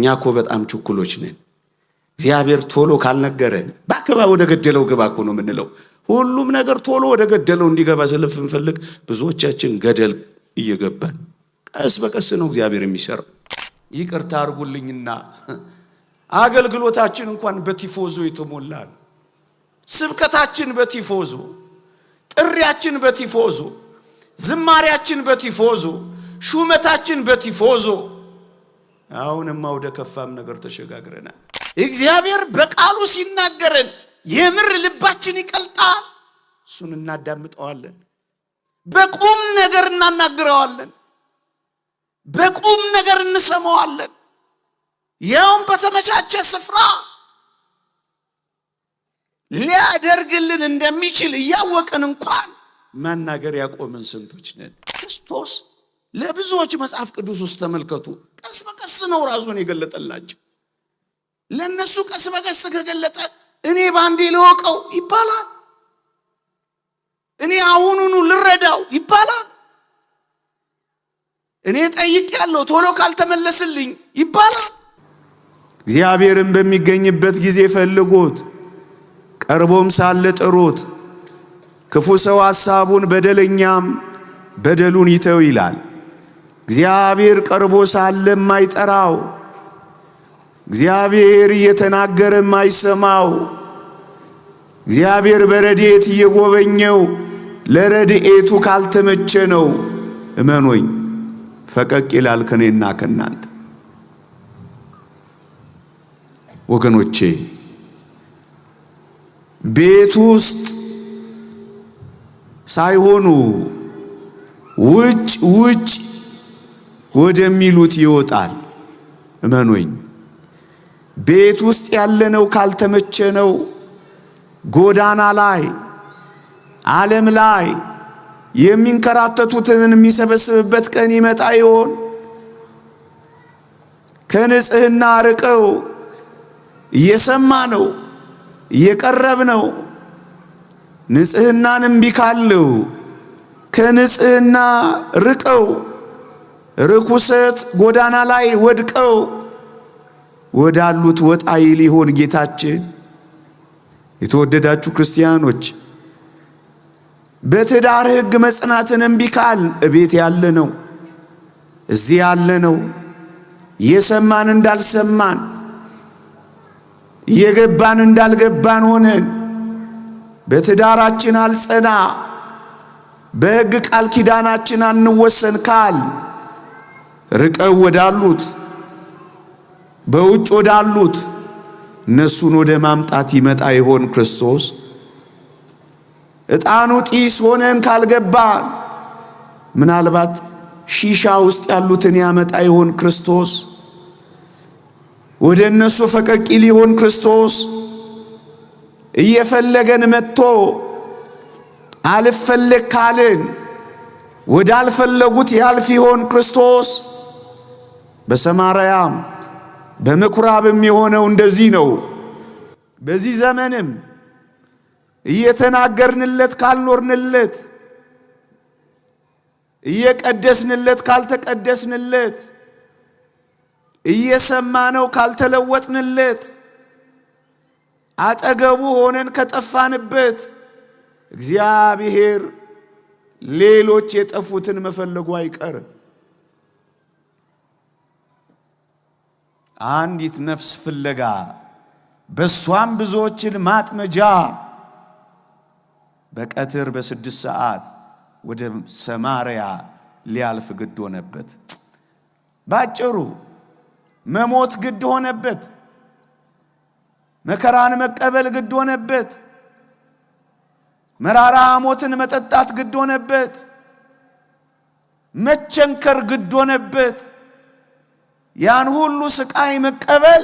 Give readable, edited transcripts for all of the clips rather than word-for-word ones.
እኛኮ በጣም ችኩሎች ነን። እግዚአብሔር ቶሎ ካልነገረን ባከባ ወደ ገደለው ግባ እኮ ነው የምንለው። ሁሉም ነገር ቶሎ ወደ ገደለው እንዲገባ ስለምንፈልግ ብዙዎቻችን ገደል እየገባን ቀስ በቀስ ነው እግዚአብሔር የሚሰራው። ይቅርታ አድርጉልኝና አገልግሎታችን እንኳን በቲፎዞ የተሞላል። ስብከታችን በቲፎዞ፣ ጥሪያችን በቲፎዞ፣ ዝማሪያችን በቲፎዞ፣ ሹመታችን በቲፎዞ። አሁንማ ወደ ከፋም ነገር ተሸጋግረናል። እግዚአብሔር በቃሉ ሲናገረን የምር ልባችን ይቀልጣል። እሱን እናዳምጠዋለን። በቁም ነገር እናናግረዋለን። በቁም ነገር እንሰማዋለን። ያውም በተመቻቸ ስፍራ ሊያደርግልን እንደሚችል እያወቅን እንኳን ማናገር ያቆምን ስንቶች ነን። ክርስቶስ ለብዙዎች መጽሐፍ ቅዱስ ውስጥ ተመልከቱ፣ ቀስ በቀስ ነው ራሱን የገለጠላቸው። ለነሱ ቀስ በቀስ ከገለጠ እኔ ባንዴ ልወቀው ይባላል። እኔ አሁኑኑ ልረዳው ይባላል። እኔ ጠይቄያለሁ ቶሎ ካልተመለስልኝ ይባላል። እግዚአብሔርን በሚገኝበት ጊዜ ፈልጉት፣ ቀርቦም ሳለ ጥሩት። ክፉ ሰው ሐሳቡን በደለኛም በደሉን ይተው ይላል። እግዚአብሔር ቀርቦ ሳለ የማይጠራው፣ እግዚአብሔር እየተናገረ የማይሰማው፣ እግዚአብሔር በረድኤት እየጎበኘው ለረድኤቱ ካልተመቸ ነው እመኖኝ ፈቀቅ ይላል ከኔና ከናንተ። ወገኖቼ ቤት ውስጥ ሳይሆኑ ውጭ ወደሚሉት ይወጣል። እመኖኝ ቤት ውስጥ ያለነው ካልተመቸነው ጎዳና ላይ ዓለም ላይ የሚንከራተቱትን የሚሰበስብበት ቀን ይመጣ ይሆን? ከንጽህና ርቀው እየሰማ ነው እየቀረብ ነው። ንጽህናን እምቢ ካለው ከንጽህና ርቀው ርኩሰት ጎዳና ላይ ወድቀው ወዳሉት ወጣ ይል ይሆን ጌታችን? የተወደዳችሁ ክርስቲያኖች በትዳር ሕግ መጽናትን እምቢ ካል እቤት ያለ ነው እዚህ ያለ ነው የሰማን እንዳልሰማን የገባን እንዳልገባን ሆነን በትዳራችን አልጸና በሕግ ቃል ኪዳናችን አንወሰን ካል ርቀው ወዳሉት በውጭ ወዳሉት እነሱን ወደ ማምጣት ይመጣ ይሆን ክርስቶስ? ዕጣኑ ጢስ ሆነን ካልገባን ምናልባት ሺሻ ውስጥ ያሉትን ያመጣ ይሆን ክርስቶስ? ወደ እነሱ ፈቀቅ ሊሆን ክርስቶስ? እየፈለገን መጥቶ አልፈለግ ካልን ወዳልፈለጉት ያልፍ ይሆን ክርስቶስ? በሰማርያም በምኩራብም የሆነው እንደዚህ ነው። በዚህ ዘመንም እየተናገርንለት ካልኖርንለት፣ እየቀደስንለት ካልተቀደስንለት፣ እየሰማነው ካልተለወጥንለት፣ አጠገቡ ሆነን ከጠፋንበት እግዚአብሔር ሌሎች የጠፉትን መፈለጉ አይቀርም። አንዲት ነፍስ ፍለጋ በሷም ብዙዎችን ማጥመጃ በቀትር በ6 ሰዓት ወደ ሰማርያ ሊያልፍ ግድ ሆነበት። ባጭሩ መሞት ግድ ሆነበት። መከራን መቀበል ግድ ሆነበት። መራራ ሞትን መጠጣት ግድ ሆነበት። መቸንከር ግድ ሆነበት። ያን ሁሉ ስቃይ መቀበል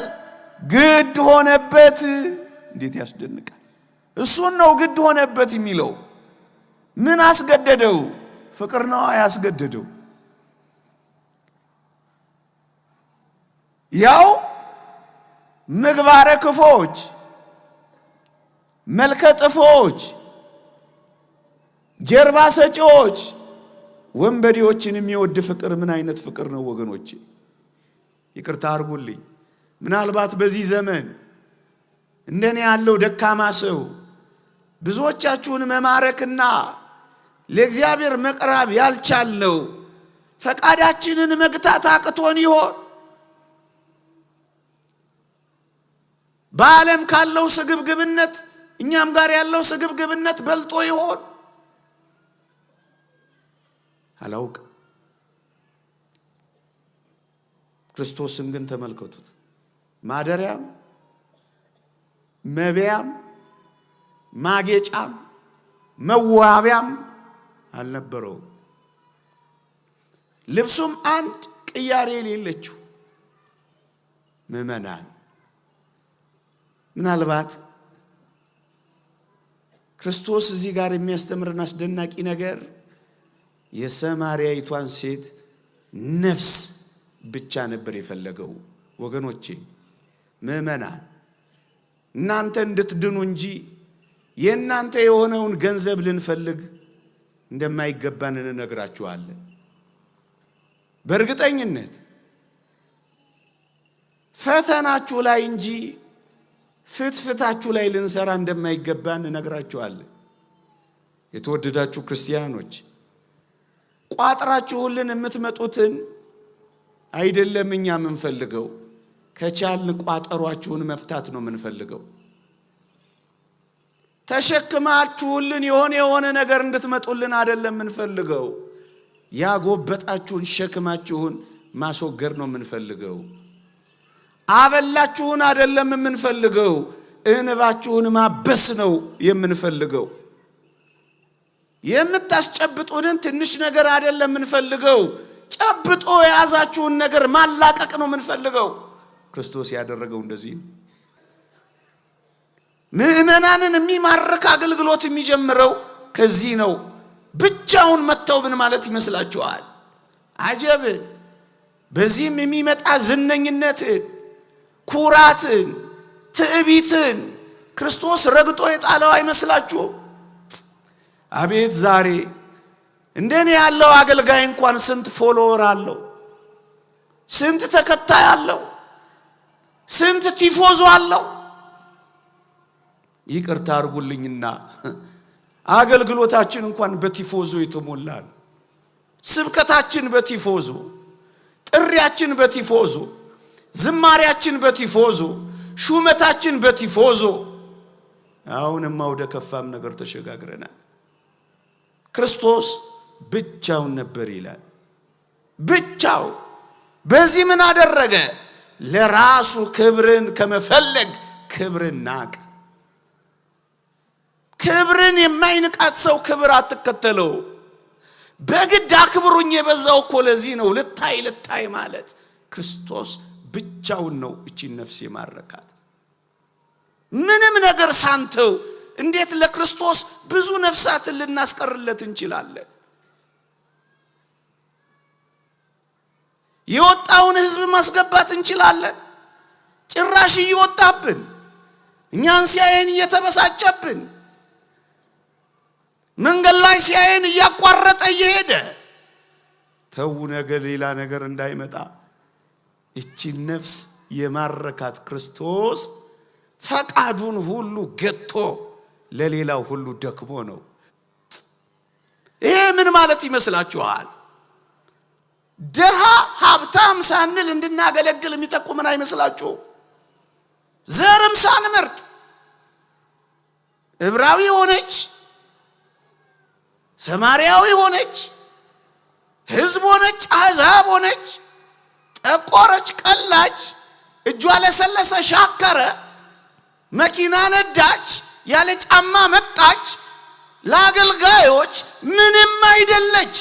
ግድ ሆነበት። እንዴት ያስደንቃል! እሱን ነው ግድ ሆነበት የሚለው። ምን አስገደደው? ፍቅር ነው ያስገደደው። ያው ምግባረ ክፎች፣ መልከ ጥፎች፣ ጀርባ ሰጪዎች፣ ወንበዴዎችን የሚወድ ፍቅር ምን አይነት ፍቅር ነው ወገኖቼ? ይቅርታ አድርጉልኝ። ምናልባት በዚህ ዘመን እንደኔ ያለው ደካማ ሰው ብዙዎቻችሁን መማረክና ለእግዚአብሔር መቅረብ ያልቻልነው ፈቃዳችንን መግታት አቅቶን ይሆን? በዓለም ካለው ስግብግብነት እኛም ጋር ያለው ስግብግብነት በልጦ ይሆን? አላውቅም። ክርስቶስን ግን ተመልከቱት። ማደሪያም መብያም ማጌጫም መዋቢያም አልነበረውም። ልብሱም አንድ ቅያሬ የሌለችው። ምእመናን ምናልባት ክርስቶስ እዚህ ጋር የሚያስተምረን አስደናቂ ነገር የሰማርያይቷን ሴት ነፍስ ብቻ ነበር የፈለገው። ወገኖቼ ምእመናን እናንተ እንድትድኑ እንጂ የእናንተ የሆነውን ገንዘብ ልንፈልግ እንደማይገባን እንነግራችኋለን። በእርግጠኝነት ፈተናችሁ ላይ እንጂ ፍትፍታችሁ ላይ ልንሰራ እንደማይገባን እንነግራችኋለን። የተወደዳችሁ ክርስቲያኖች ቋጥራችሁልን የምትመጡትን አይደለም እኛ የምንፈልገው፣ ከቻልን ቋጠሯችሁን መፍታት ነው የምንፈልገው። ተሸክማችሁልን የሆነ ነገር እንድትመጡልን አይደለም የምንፈልገው። ያጎበጣችሁን ሸክማችሁን ማስወገድ ነው የምንፈልገው። አበላችሁን አይደለም የምንፈልገው፣ እንባችሁን ማበስ ነው የምንፈልገው። የምታስጨብጡንን ትንሽ ነገር አይደለም የምንፈልገው፣ ጨብጦ የያዛችሁን ነገር ማላቀቅ ነው የምንፈልገው። ክርስቶስ ያደረገው እንደዚህ ነው። ምእመናንን የሚማርክ አገልግሎት የሚጀምረው ከዚህ ነው። ብቻውን መተው ምን ማለት ይመስላችኋል? አጀብ! በዚህም የሚመጣ ዝነኝነትን፣ ኩራትን፣ ትዕቢትን ክርስቶስ ረግጦ የጣለው አይመስላችሁም? አቤት ዛሬ እንደኔ ያለው አገልጋይ እንኳን ስንት ፎሎወር አለው፣ ስንት ተከታይ አለው፣ ስንት ቲፎዞ አለው። ይቅርታ አድርጉልኝና አገልግሎታችን እንኳን በቲፎዞ የተሞላ ነው። ስብከታችን በቲፎዞ፣ ጥሪያችን በቲፎዞ፣ ዝማሪያችን በቲፎዞ፣ ሹመታችን በቲፎዞ። አሁንማ ወደ ከፋም ነገር ተሸጋግረናል። ክርስቶስ ብቻውን ነበር ይላል። ብቻው። በዚህ ምን አደረገ? ለራሱ ክብርን ከመፈለግ ክብርን ናቅ። ክብርን የማይንቃት ሰው ክብር አትከተለው። በግድ አክብሩኝ የበዛው እኮ ለዚህ ነው። ልታይ ማለት ክርስቶስ ብቻውን ነው እቺን ነፍስ የማረካት። ምንም ነገር ሳንተው እንዴት ለክርስቶስ ብዙ ነፍሳትን ልናስቀርለት እንችላለን? የወጣውን ሕዝብ ማስገባት እንችላለን። ጭራሽ እየወጣብን እኛን ሲያየን እየተበሳጨብን መንገድ ላይ ሲያየን እያቋረጠ እየሄደ ተው ነገር ሌላ ነገር እንዳይመጣ እቺ ነፍስ የማረካት ክርስቶስ ፈቃዱን ሁሉ ገጥቶ ለሌላው ሁሉ ደክሞ ነው። ይሄ ምን ማለት ይመስላችኋል? ደሃ ሀብታም ሳንል እንድናገለግል የሚጠቁመን አይመስላችሁ? ዘርም ሳንመርጥ ዕብራዊ ሆነች፣ ሰማርያዊ ሆነች፣ ሕዝብ ሆነች፣ አሕዛብ ሆነች፣ ጠቆረች፣ ቀላች፣ እጇ ለሰለሰ፣ ሻከረ፣ መኪና ነዳች፣ ያለ ጫማ መጣች፣ ለአገልጋዮች ምንም አይደለች።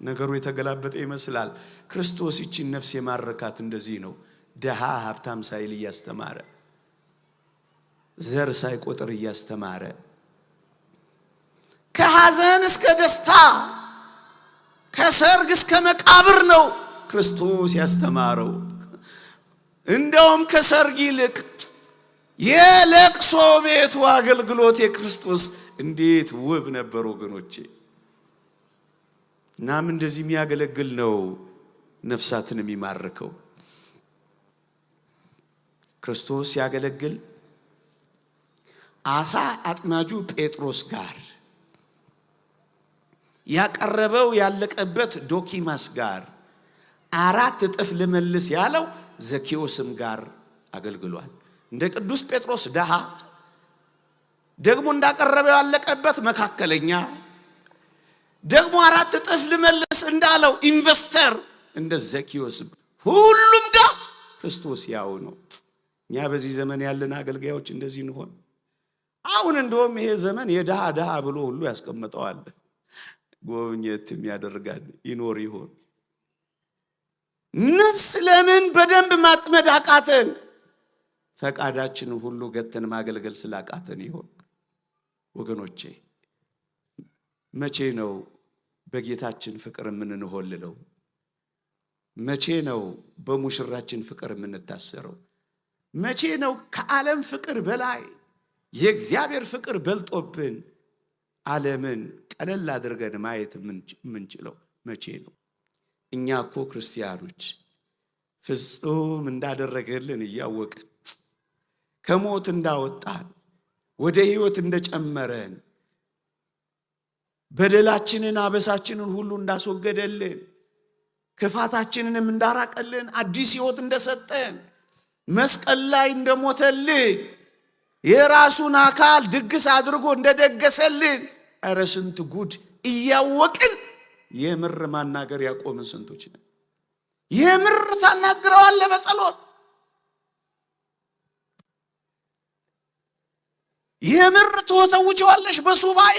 ነገሩ የተገላበጠ ይመስላል። ክርስቶስ ይቺን ነፍስ የማረካት እንደዚህ ነው። ደሃ ሀብታም ሳይል እያስተማረ፣ ዘር ሳይቆጥር እያስተማረ፣ ከሐዘን እስከ ደስታ፣ ከሰርግ እስከ መቃብር ነው ክርስቶስ ያስተማረው። እንደውም ከሰርግ ይልቅ የለቅሶ ቤቱ አገልግሎት የክርስቶስ እንዴት ውብ ነበር ወገኖቼ። እናም እንደዚህ የሚያገለግል ነው ነፍሳትን የሚማርከው። ክርስቶስ ሲያገለግል አሳ አጥማጁ ጴጥሮስ ጋር ያቀረበው ያለቀበት ዶኪማስ ጋር 4 እጥፍ ልመልስ ያለው ዘኬዎስም ጋር አገልግሏል። እንደ ቅዱስ ጴጥሮስ ደሃ ደግሞ እንዳቀረበው ያለቀበት መካከለኛ ደግሞ 4 እጥፍ ልመልስ እንዳለው ኢንቨስተር እንደ ዘኬዎስም ሁሉም ጋር ክርስቶስ ያው ነው። እኛ በዚህ ዘመን ያለን አገልጋዮች እንደዚህ እንሆን። አሁን እንደውም ይሄ ዘመን የደሃ ደሃ ብሎ ሁሉ ያስቀምጠዋል። ጎብኘትም ያደርጋል ይኖር ይሆን? ነፍስ ለምን በደንብ ማጥመድ አቃተን? ፈቃዳችንን ሁሉ ገተን ማገልገል ስላቃተን ይሆን? ወገኖቼ መቼ ነው በጌታችን ፍቅር የምንንሆልለው? መቼ ነው በሙሽራችን ፍቅር የምንታሰረው? መቼ ነው ከዓለም ፍቅር በላይ የእግዚአብሔር ፍቅር በልጦብን ዓለምን ቀለል አድርገን ማየት የምንችለው መቼ ነው? እኛ እኮ ክርስቲያኖች ፍጹም እንዳደረገልን እያወቅን ከሞት እንዳወጣን ወደ ሕይወት እንደጨመረን በደላችንን አበሳችንን ሁሉ እንዳስወገደልን ክፋታችንንም እንዳራቀልን አዲስ ሕይወት እንደሰጠን መስቀል ላይ እንደሞተልን የራሱን አካል ድግስ አድርጎ እንደደገሰልን ኧረ ስንት ጉድ እያወቅን የምር ማናገር ያቆምን ስንቶች ነን? የምር ታናግረዋለህ በጸሎት? የምር ትወተውቸዋለሽ በሱባኤ?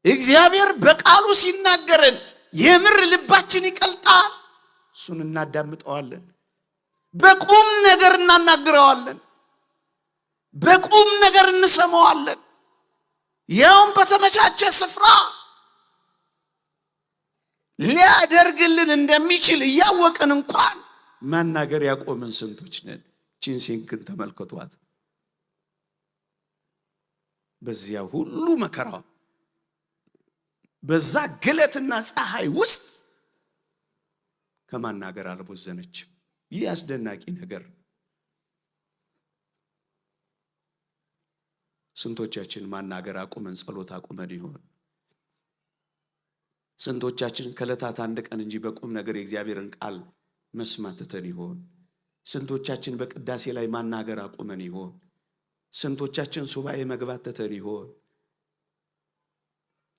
እግዚአብሔር በቃሉ ሲናገረን የምር ልባችን ይቀልጣል። እሱን እናዳምጠዋለን። በቁም ነገር እናናግረዋለን። በቁም ነገር እንሰማዋለን። ያውም በተመቻቸ ስፍራ ሊያደርግልን እንደሚችል እያወቅን እንኳን ማናገር ያቆምን ስንቶች ነን? ቺንሲንክን ተመልከቷት። በዚያ ሁሉ መከራ በዛ ግለትና ፀሐይ ውስጥ ከማናገር አልቦዘነችም። ይህ አስደናቂ ነገር። ስንቶቻችን ማናገር አቁመን ጸሎት አቁመን ይሆን? ስንቶቻችን ከዕለታት አንድ ቀን እንጂ በቁም ነገር የእግዚአብሔርን ቃል መስማት ትተን ይሆን? ስንቶቻችን በቅዳሴ ላይ ማናገር አቁመን ይሆን? ስንቶቻችን ሱባኤ መግባት ትተን ይሆን?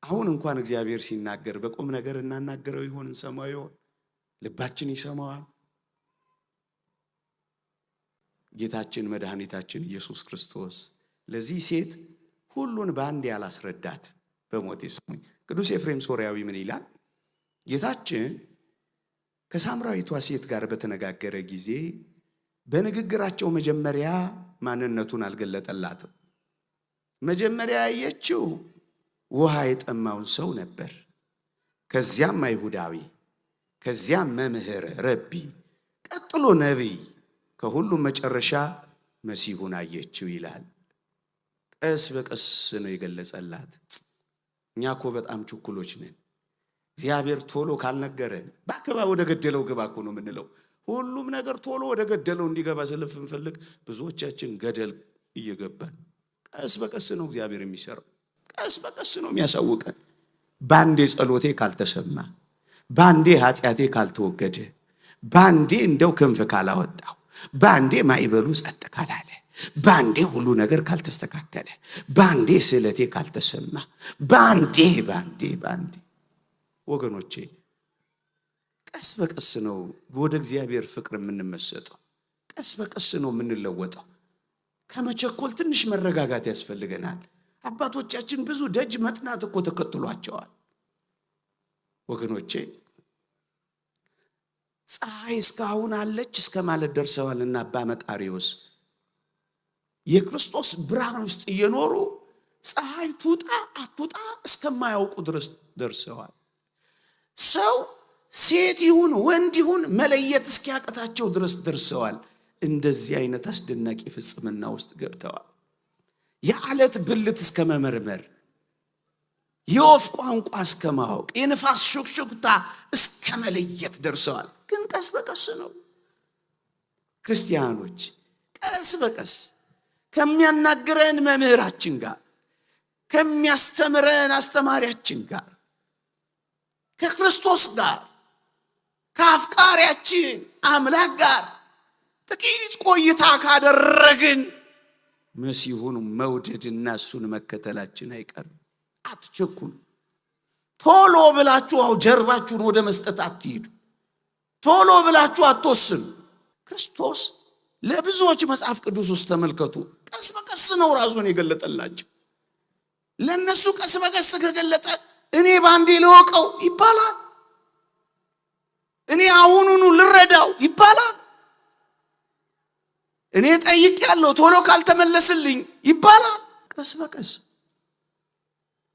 አሁን እንኳን እግዚአብሔር ሲናገር በቁም ነገር እናናገረው ይሆን? እንሰማው ይሆን? ልባችን ይሰማዋል? ጌታችን መድኃኒታችን ኢየሱስ ክርስቶስ ለዚህ ሴት ሁሉን በአንድ ያላስረዳት በሞት ይስሙኝ። ቅዱስ ኤፍሬም ሶርያዊ ምን ይላል? ጌታችን ከሳምራዊቷ ሴት ጋር በተነጋገረ ጊዜ በንግግራቸው መጀመሪያ ማንነቱን አልገለጠላትም። መጀመሪያ ያየችው ውሃ የጠማውን ሰው ነበር። ከዚያም አይሁዳዊ፣ ከዚያም መምህር ረቢ፣ ቀጥሎ ነቢይ፣ ከሁሉም መጨረሻ መሲሁን አየችው ይላል። ቀስ በቀስ ነው የገለጸላት። እኛ እኮ በጣም ችኩሎች ነን። እግዚአብሔር ቶሎ ካልነገረን ባክባ ወደ ገደለው ግባ እኮ ነው የምንለው። ሁሉም ነገር ቶሎ ወደ ገደለው እንዲገባ ስለምንፈልግ ብዙዎቻችን ገደል እየገባን፣ ቀስ በቀስ ነው እግዚአብሔር የሚሰራው። ቀስ በቀስ ነው የሚያሳውቀን። ባንዴ ጸሎቴ ካልተሰማ፣ ባንዴ ኃጢአቴ ካልተወገደ፣ ባንዴ እንደው ክንፍ ካላወጣው፣ ባንዴ ማይበሉ ጸጥ ካላለ፣ ባንዴ ሁሉ ነገር ካልተስተካከለ፣ ባንዴ ስዕለቴ ካልተሰማ፣ ባንዴ ወገኖቼ ቀስ በቀስ ነው ወደ እግዚአብሔር ፍቅር የምንመሰጠው። ቀስ በቀስ ነው የምንለወጠው። ከመቸኮል ትንሽ መረጋጋት ያስፈልገናል። አባቶቻችን ብዙ ደጅ መጥናት እኮ ተከትሏቸዋል። ወገኖቼ ፀሐይ እስካሁን አለች እስከ ማለት ደርሰዋልና አባ መቃርዮስ የክርስቶስ ብርሃን ውስጥ እየኖሩ ፀሐይ ትውጣ አትውጣ እስከማያውቁ ድረስ ደርሰዋል። ሰው ሴት ይሁን ወንድ ይሁን መለየት እስኪያቀታቸው ድረስ ደርሰዋል። እንደዚህ አይነት አስደናቂ ፍጽምና ውስጥ ገብተዋል። የዓለት ብልት እስከ መመርመር፣ የወፍ ቋንቋ እስከ ማወቅ፣ የንፋስ ሹክሹክታ እስከ መለየት ደርሰዋል። ግን ቀስ በቀስ ነው። ክርስቲያኖች ቀስ በቀስ ከሚያናግረን መምህራችን ጋር ከሚያስተምረን አስተማሪያችን ጋር ከክርስቶስ ጋር ከአፍቃሪያችን አምላክ ጋር ጥቂት ቆይታ ካደረግን መሲሁን መውደድና እሱን መከተላችን አይቀርም። አትቸኩሉ። ቶሎ ብላችሁ ጀርባችሁን ወደ መስጠት አትሂዱ። ቶሎ ብላችሁ አትወስኑ። ክርስቶስ ለብዙዎች መጽሐፍ ቅዱስ ውስጥ ተመልከቱ፣ ቀስ በቀስ ነው ራሱን የገለጠላቸው። ለነሱ ቀስ በቀስ ከገለጠ እኔ ባንዴ ልወቀው ይባላል። እኔ አሁኑኑ ልረዳው ይባላል። እኔ ጠይቄያለሁ ቶሎ ካልተመለስልኝ ይባላል። ቀስ በቀስ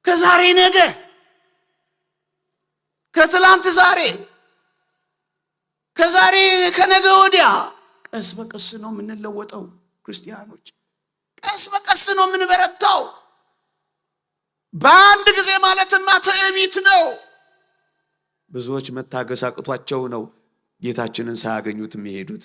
ከዛሬ ነገ፣ ከትላንት ዛሬ፣ ከዛሬ ከነገ ወዲያ ቀስ በቀስ ነው የምንለወጠው። ክርስቲያኖች ቀስ በቀስ ነው የምንበረታው። በአንድ ጊዜ ማለትማ ትዕቢት ነው። ብዙዎች መታገስ አቅቷቸው ነው ጌታችንን ሳያገኙት የሚሄዱት።